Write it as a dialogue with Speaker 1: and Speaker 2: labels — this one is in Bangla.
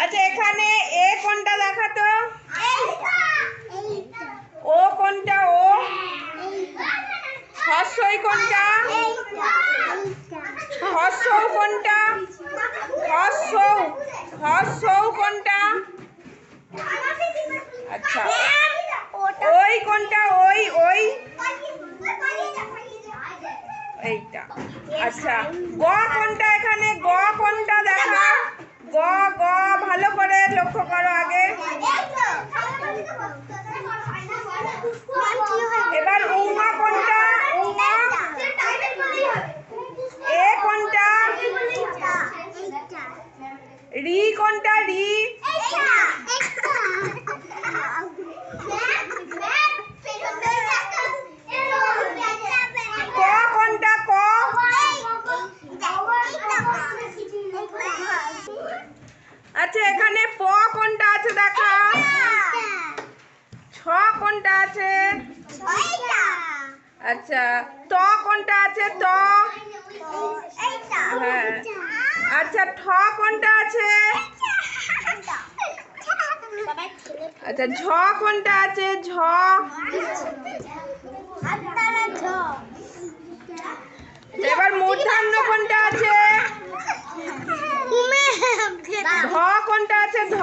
Speaker 1: আচ্ছা এখানে এ কোনটা দেখাতো? ও কোনটা? ও হর্ষই কোনটা? হর্ষৌ কোনটা? হর্ষৌ কোনটা? আচ্ছা ওই কোনটা? ওই ওই এইটা। আচ্ছা গ কোনটা? এখানে গ কোনটা দেখা? গ গ ভালো করে লক্ষ্য করো আগে। এবার উমা কোনটা? উমা এ কোনটা? রি কোনটা? রি ক কোনটা? ক আচ্ছা এখানে প কোনটা আছে দেখা? ছ কোনটা আছে? আচ্ছা ত কোনটা আছে? ত হ্যাঁ। আচ্ছা ঠ কোনটা আছে? আচ্ছা ঝ কোনটা আছে? ঝ এবার মূর্ধন্য কোনটা আছে? ধ কোনটা আছে? ধ